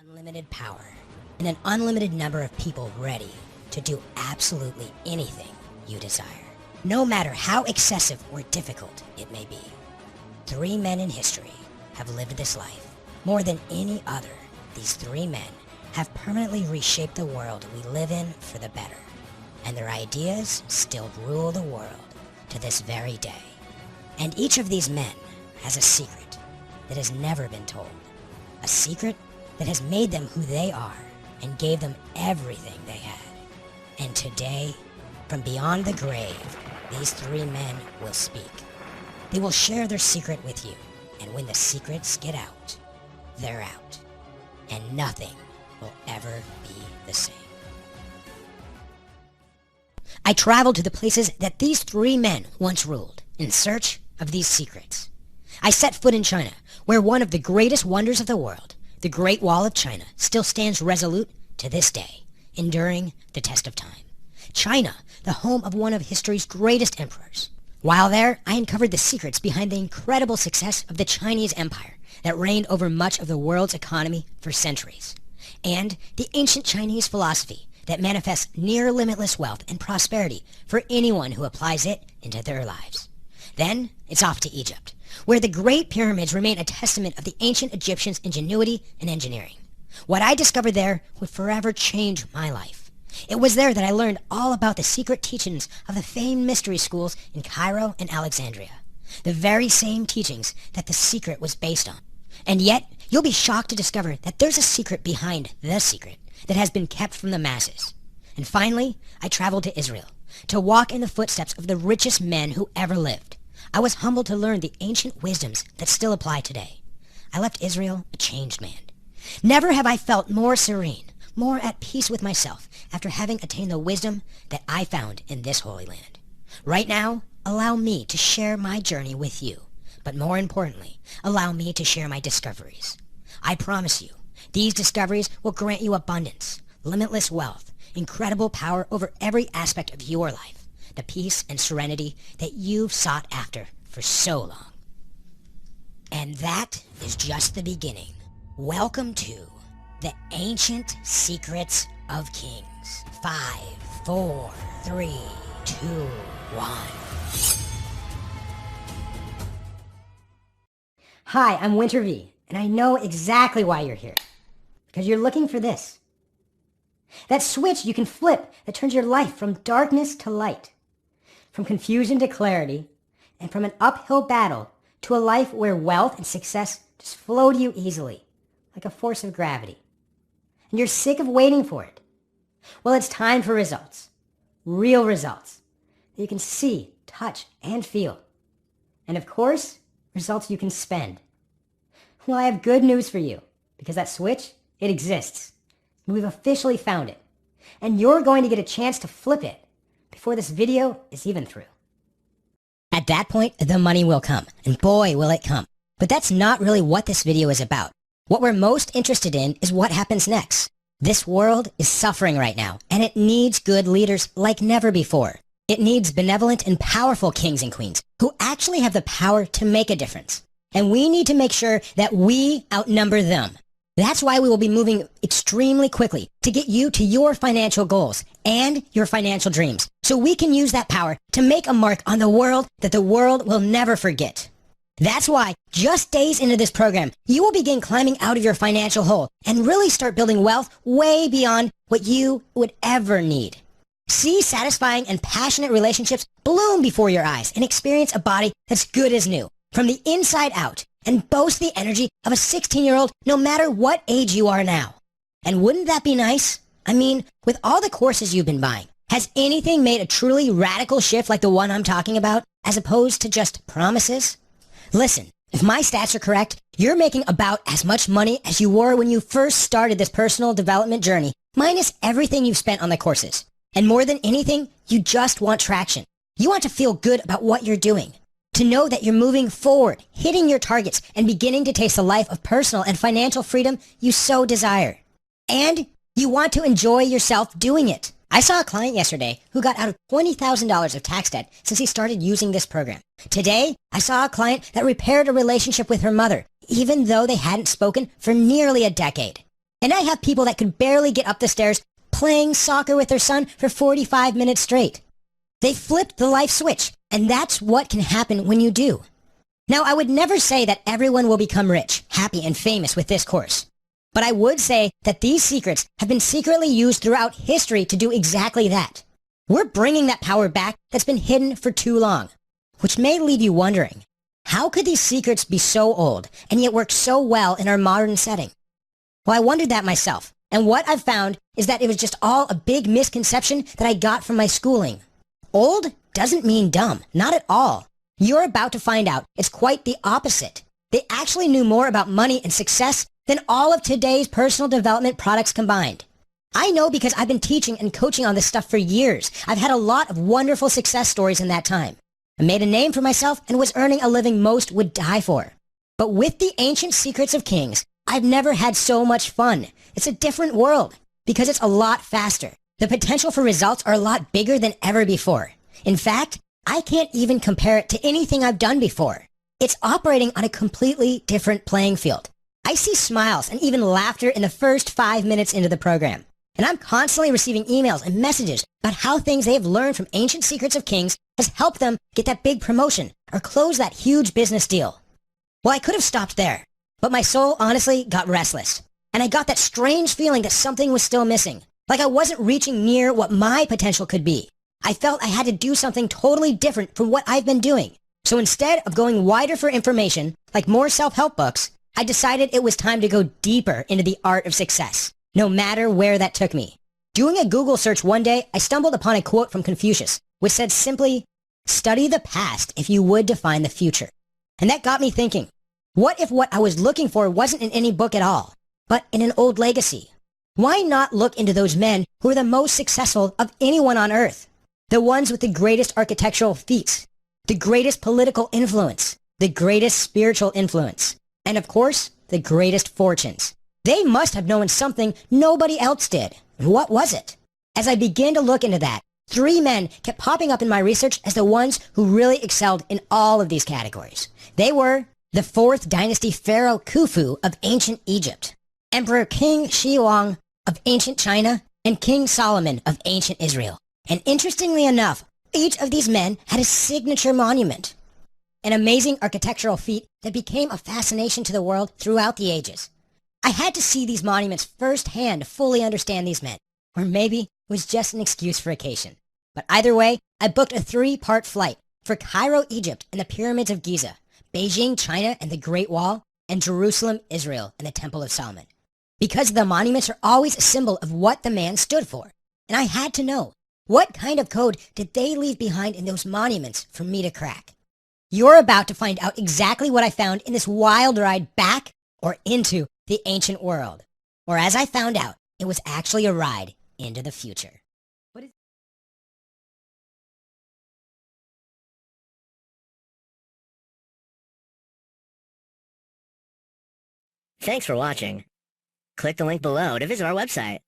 Unlimited power and an unlimited number of people ready to do absolutely anything you desire, no matter how excessive or difficult it may be. 3 men in history have lived this life. More than any other, these 3 men have permanently reshaped the world we live in for the better, and their ideas still rule the world to this very day. And each of these men has a secret that has never been told, a secret that has made them who they are and gave them everything they had. And today, from beyond the grave, these 3 men will speak. They will share their secret with you, and when the secrets get out, they're out, and nothing will ever be the same. I traveled to the places that these 3 men once ruled in search of these secrets. I set foot in China, where one of the greatest wonders of the world, the Great Wall of China, still stands resolute to this day, enduring the test of time. China, the home of one of history's greatest emperors. While there, I uncovered the secrets behind the incredible success of the Chinese Empire that reigned over much of the world's economy for centuries, and the ancient Chinese philosophy that manifests near limitless wealth and prosperity for anyone who applies it into their lives. Then, it's off to Egypt, where the Great Pyramids remain a testament of the ancient Egyptians' ingenuity and engineering. What I discovered there would forever change my life. It was there that I learned all about the secret teachings of the famed mystery schools in Cairo and Alexandria, the very same teachings that The Secret was based on. And yet, you'll be shocked to discover that there's a secret behind the secret that has been kept from the masses. And finally, I traveled to Israel to walk in the footsteps of the richest men who ever lived. I was humbled to learn the ancient wisdoms that still apply today. I left Israel a changed man. Never have I felt more serene, more at peace with myself after having attained the wisdom that I found in this holy land. Right now, allow me to share my journey with you, but more importantly, allow me to share my discoveries. I promise you, these discoveries will grant you abundance, limitless wealth, incredible power over every aspect of your life, the peace and serenity that you've sought after for so long. And that is just the beginning. Welcome to the Ancient Secrets of Kings. 5, 4, 3, 2, 1. Hi, I'm Winter V, and I know exactly why you're here. Because you're looking for this. That switch you can flip that turns your life from darkness to light, from confusion to clarity, and from an uphill battle to a life where wealth and success just flow to you easily, like a force of gravity. And you're sick of waiting for it. Well, it's time for results. Real results that you can see, touch, and feel. And of course, results you can spend. Well, I have good news for you, because that switch, it exists. We've officially found it. And you're going to get a chance to flip it before this video is even through. At that point, the money will come, and boy, will it come. But that's not really what this video is about. What we're most interested in is what happens next. This world is suffering right now, and it needs good leaders like never before. It needs benevolent and powerful kings and queens who actually have the power to make a difference. And we need to make sure that we outnumber them. That's why we will be moving extremely quickly to get you to your financial goals and your financial dreams, so we can use that power to make a mark on the world that the world will never forget. That's why, just days into this program, you will begin climbing out of your financial hole and really start building wealth way beyond what you would ever need. See satisfying and passionate relationships bloom before your eyes and experience a body that's good as new, from the inside out, and boast the energy of a 16-year-old no matter what age you are now. And wouldn't that be nice? I mean, with all the courses you've been buying, has anything made a truly radical shift like the one I'm talking about, as opposed to just promises? Listen, if my stats are correct, you're making about as much money as you were when you first started this personal development journey, minus everything you've spent on the courses. And more than anything, you just want traction. You want to feel good about what you're doing. To know that you're moving forward, hitting your targets, and beginning to taste the life of personal and financial freedom you so desire. And you want to enjoy yourself doing it. I saw a client yesterday who got out of $20,000 of tax debt since he started using this program. Today, I saw a client that repaired a relationship with her mother, even though they hadn't spoken for nearly a decade. And I have people that could barely get up the stairs playing soccer with their son for 45 minutes straight. They flipped the life switch, and that's what can happen when you do. Now, I would never say that everyone will become rich, happy, and famous with this course. But I would say that these secrets have been secretly used throughout history to do exactly that. We're bringing that power back that's been hidden for too long, which may leave you wondering, how could these secrets be so old and yet work so well in our modern setting? Well, I wondered that myself, and what I've found is that it was just all a big misconception that I got from my schooling. Old doesn't mean dumb, not at all. You're about to find out it's quite the opposite. They actually knew more about money and success than all of today's personal development products combined. I know because I've been teaching and coaching on this stuff for years. I've had a lot of wonderful success stories in that time. I made a name for myself and was earning a living most would die for. But with the ancient secrets of kings, I've never had so much fun. It's a different world because it's a lot faster. The potential for results are a lot bigger than ever before. In fact, I can't even compare it to anything I've done before. It's operating on a completely different playing field. I see smiles and even laughter in the first 5 minutes into the program. And I'm constantly receiving emails and messages about how things they have learned from ancient secrets of kings has helped them get that big promotion or close that huge business deal. Well, I could have stopped there, but my soul honestly got restless. And I got that strange feeling that something was still missing, like I wasn't reaching near what my potential could be. I felt I had to do something totally different from what I've been doing. So instead of going wider for information, like more self-help books, I decided it was time to go deeper into the art of success, no matter where that took me. Doing a Google search one day, I stumbled upon a quote from Confucius, which said simply, "Study the past if you would define the future." And that got me thinking, what if what I was looking for wasn't in any book at all, but in an old legacy? Why not look into those men who are the most successful of anyone on earth? The ones with the greatest architectural feats, the greatest political influence, the greatest spiritual influence, and of course, the greatest fortunes. They must have known something nobody else did. What was it? As I began to look into that, 3 men kept popping up in my research as the ones who really excelled in all of these categories. They were the 4th dynasty pharaoh Khufu of ancient Egypt, Emperor King Shi Huang of ancient China, and King Solomon of ancient Israel. And interestingly enough, each of these men had a signature monument, an amazing architectural feat that became a fascination to the world throughout the ages. I had to see these monuments firsthand to fully understand these men, or maybe it was just an excuse for vacation. But either way, I booked a 3-part flight for Cairo, Egypt and the pyramids of Giza, Beijing, China and the Great Wall, and Jerusalem, Israel and the Temple of Solomon. Because the monuments are always a symbol of what the man stood for. And I had to know, what kind of code did they leave behind in those monuments for me to crack? You're about to find out exactly what I found in this wild ride back or into the ancient world. Or as I found out, it was actually a ride into the future. Thanks for watching. Click the link below to visit our website.